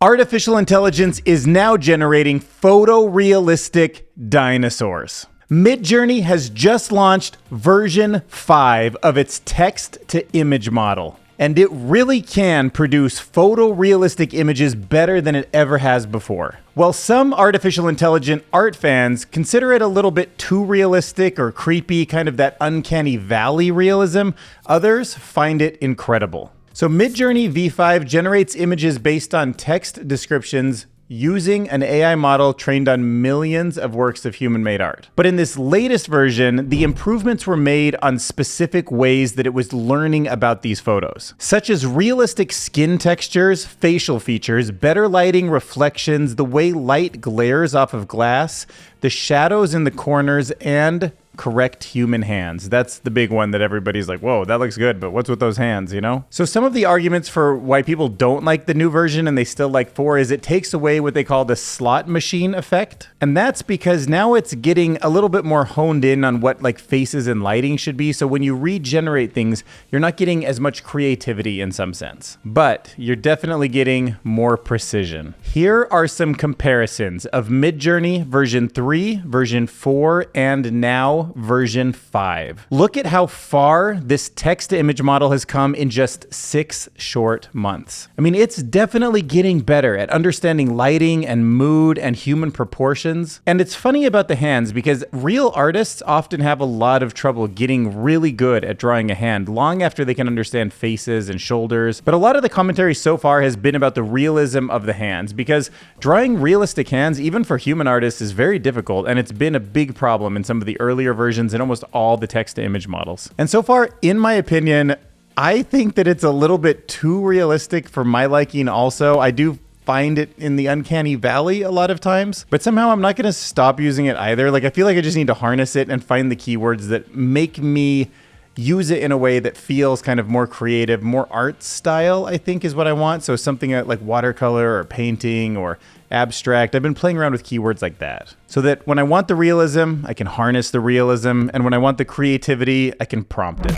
Artificial intelligence is now generating photorealistic dinosaurs. Midjourney has just launched version 5 of its text-to-image model, and it really can produce photorealistic images better than it ever has before. While some artificial intelligent art fans consider it a little bit too realistic or creepy, kind of that uncanny valley realism, others find it incredible. So Midjourney V5 generates images based on text descriptions using an AI model trained on millions of works of human-made art. But in this latest version, the improvements were made on specific ways that it was learning about these photos, such as realistic skin textures, facial features, better lighting, reflections, the way light glares off of glass, the shadows in the corners, and correct human hands. That's the big one that everybody's like, whoa, that looks good, but what's with those hands, you know? So some of the arguments for why people don't like the new version and they still like 4 is it takes away what they call the slot machine effect. And that's because now it's getting a little bit more honed in on what like faces and lighting should be. So when you regenerate things, you're not getting as much creativity in some sense, but you're definitely getting more precision. Here are some comparisons of Midjourney version 3, version 4, and now version 5. Look at how far this text-to-image model has come in just 6 short months. I mean, it's definitely getting better at understanding lighting and mood and human proportions. And it's funny about the hands because real artists often have a lot of trouble getting really good at drawing a hand long after they can understand faces and shoulders. But a lot of the commentary so far has been about the realism of the hands because drawing realistic hands, even for human artists, is very difficult, and it's been a big problem in some of the earlier versions in almost all the text-to-image models. And so far, in my opinion, I think that it's a little bit too realistic for my liking also. I do find it in the uncanny valley a lot of times, but somehow I'm not going to stop using it either. Like, I feel like I just need to harness it and find the keywords that make me use it in a way that feels kind of more creative, more art style, I think is what I want. So something like watercolor or painting or abstract. I've been playing around with keywords like that so that when I want the realism, I can harness the realism. And when I want the creativity, I can prompt it.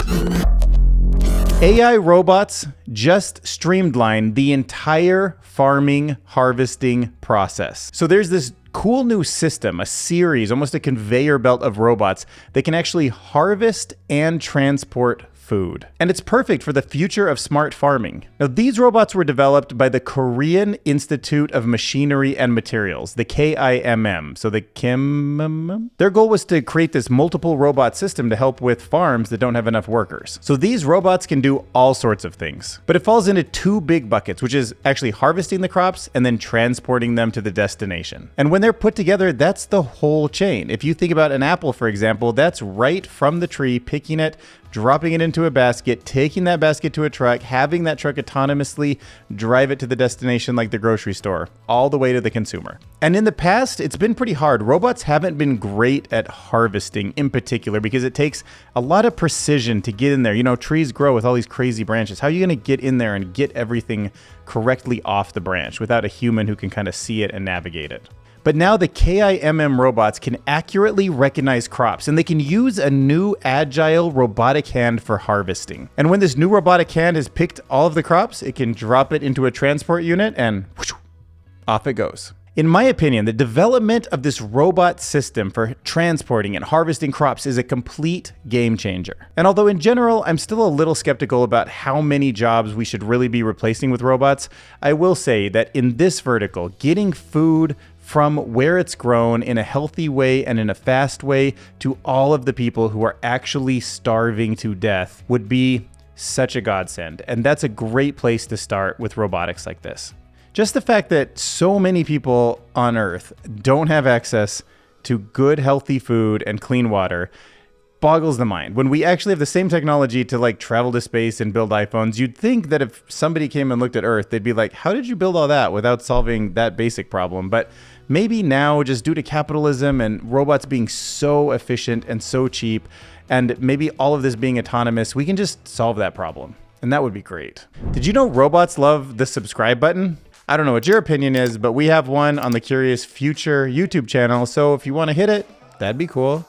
AI robots just streamlined the entire farming, harvesting process. So there's this cool new system, a series, almost a conveyor belt of robots that can actually harvest and transport food. And it's perfect for the future of smart farming. Now, these robots were developed by the Korean Institute of Machinery and Materials, the KIMM, so the KIMM. Their goal was to create this multiple robot system to help with farms that don't have enough workers. So these robots can do all sorts of things, but it falls into 2 big buckets, which is actually harvesting the crops and then transporting them to the destination. And when they're put together, that's the whole chain. If you think about an apple, for example, that's right from the tree, picking it, dropping it into a basket, taking that basket to a truck, having that truck autonomously drive it to the destination like the grocery store, all the way to the consumer. And in the past, it's been pretty hard. Robots haven't been great at harvesting in particular because it takes a lot of precision to get in there. You know, trees grow with all these crazy branches. How are you going to get in there and get everything correctly off the branch without a human who can kind of see it and navigate it? But now the KIMM robots can accurately recognize crops, and they can use a new agile robotic hand for harvesting. And when this new robotic hand has picked all of the crops, it can drop it into a transport unit and whoosh, off it goes. In my opinion, the development of this robot system for transporting and harvesting crops is a complete game changer. And although in general, I'm still a little skeptical about how many jobs we should really be replacing with robots, I will say that in this vertical, getting food from where it's grown in a healthy way and in a fast way to all of the people who are actually starving to death would be such a godsend. And that's a great place to start with robotics like this. Just the fact that so many people on Earth don't have access to good, healthy food and clean water boggles the mind. When we actually have the same technology to like travel to space and build iPhones, you'd think that if somebody came and looked at Earth, they'd be like, how did you build all that without solving that basic problem? But maybe now, just due to capitalism and robots being so efficient and so cheap, and maybe all of this being autonomous, we can just solve that problem. And that would be great. Did you know robots love the subscribe button? I don't know what your opinion is, but we have one on the Curious Future YouTube channel. So if you want to hit it, that'd be cool.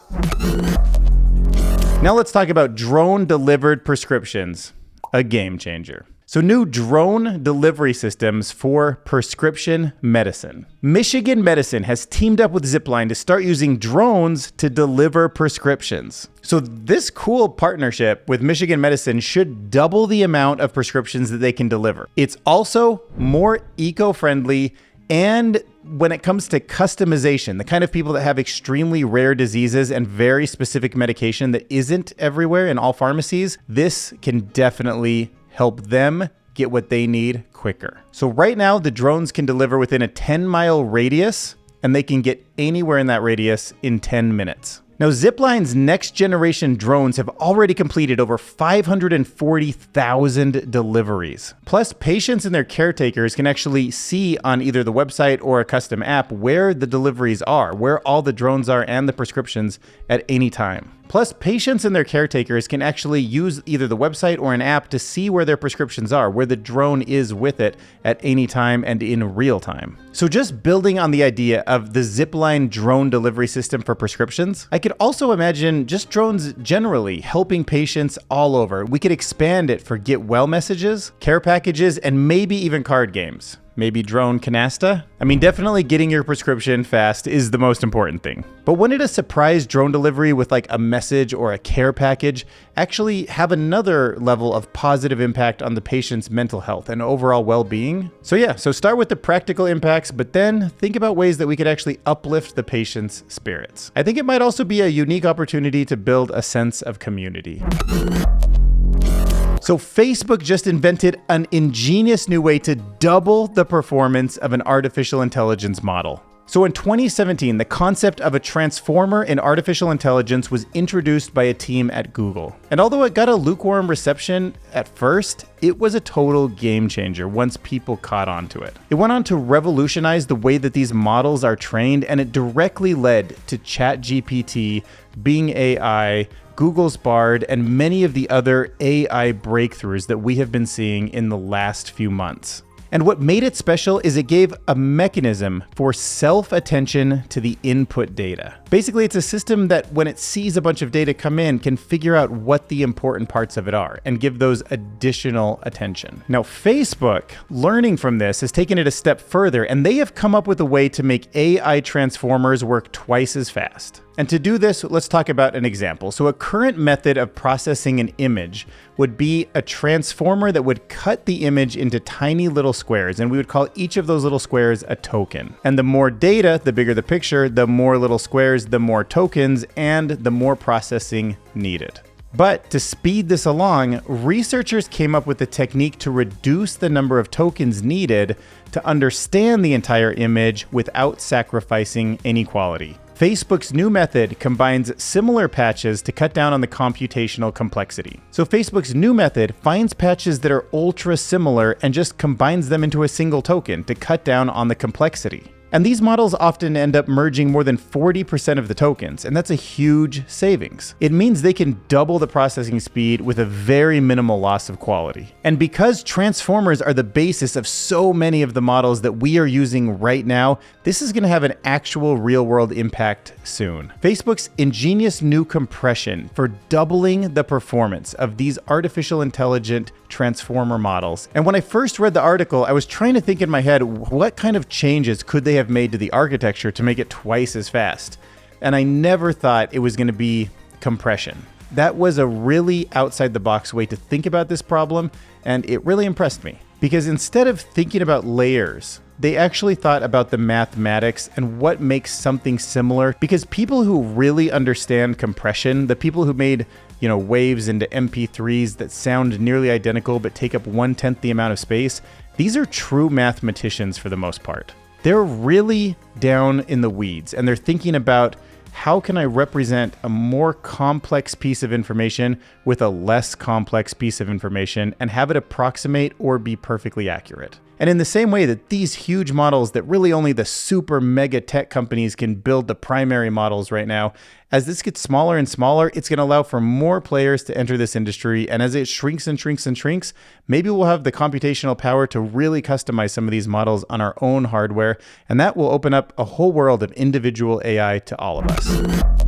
Now let's talk about drone delivered prescriptions, a game changer. So new drone delivery systems for prescription medicine. Michigan Medicine has teamed up with Zipline to start using drones to deliver prescriptions. So this cool partnership with Michigan Medicine should double the amount of prescriptions that they can deliver. It's also more eco-friendly, and when it comes to customization, the kind of people that have extremely rare diseases and very specific medication that isn't everywhere in all pharmacies, this can definitely help them get what they need quicker. So right now, the drones can deliver within a 10-mile radius, and they can get anywhere in that radius in 10 minutes. Now, Zipline's next generation drones have already completed over 540,000 deliveries. Plus, patients and their caretakers can actually see on either the website or a custom app where the deliveries are, where all the drones are and the prescriptions at any time. Plus, patients and their caretakers can actually use either the website or an app to see where their prescriptions are, where the drone is with it at any time and in real time. So just building on the idea of the Zipline drone delivery system for prescriptions, I could also imagine just drones generally helping patients all over. We could expand it for get well messages, care packages, and maybe even card games. Maybe drone canasta? I mean, definitely getting your prescription fast is the most important thing. But wouldn't a surprise drone delivery with like a message or a care package actually have another level of positive impact on the patient's mental health and overall well-being? So start with the practical impacts, but then think about ways that we could actually uplift the patient's spirits. I think it might also be a unique opportunity to build a sense of community. So Facebook just invented an ingenious new way to double the performance of an artificial intelligence model. So in 2017, the concept of a transformer in artificial intelligence was introduced by a team at Google. And although it got a lukewarm reception at first, it was a total game changer once people caught on to it. It went on to revolutionize the way that these models are trained, and it directly led to ChatGPT, Bing AI, Google's Bard, and many of the other AI breakthroughs that we have been seeing in the last few months. And what made it special is it gave a mechanism for self-attention to the input data. Basically, it's a system that when it sees a bunch of data come in, can figure out what the important parts of it are and give those additional attention. Now, Facebook, learning from this, has taken it a step further, and they have come up with a way to make AI transformers work twice as fast. And to do this, let's talk about an example. So a current method of processing an image would be a transformer that would cut the image into tiny little squares, and we would call each of those little squares a token. And the more data, the bigger the picture, the more little squares, the more tokens, and the more processing needed. But to speed this along, researchers came up with a technique to reduce the number of tokens needed to understand the entire image without sacrificing any quality. Facebook's new method combines similar patches to cut down on the computational complexity. So Facebook's new method finds patches that are ultra similar and just combines them into a single token to cut down on the complexity. And these models often end up merging more than 40% of the tokens, and that's a huge savings. It means they can double the processing speed with a very minimal loss of quality. And because transformers are the basis of so many of the models that we are using right now, this is going to have an actual real-world impact soon. Facebook's ingenious new compression for doubling the performance of these artificial intelligent transformer models. And when I first read the article, I was trying to think in my head, what kind of changes could they have made to the architecture to make it twice as fast? And I never thought it was going to be compression. That was a really outside the box way to think about this problem, and it really impressed me. Because instead of thinking about layers, they actually thought about the mathematics and what makes something similar. Because people who really understand compression, the people who made waves into MP3s that sound nearly identical but take up 1/10 the amount of space, these are true mathematicians for the most part. They're really down in the weeds, and they're thinking about, how can I represent a more complex piece of information with a less complex piece of information and have it approximate or be perfectly accurate? And in the same way that these huge models that really only the super mega tech companies can build the primary models right now, as this gets smaller and smaller, it's going to allow for more players to enter this industry. And as it shrinks and shrinks and shrinks, maybe we'll have the computational power to really customize some of these models on our own hardware. And that will open up a whole world of individual AI to all of us.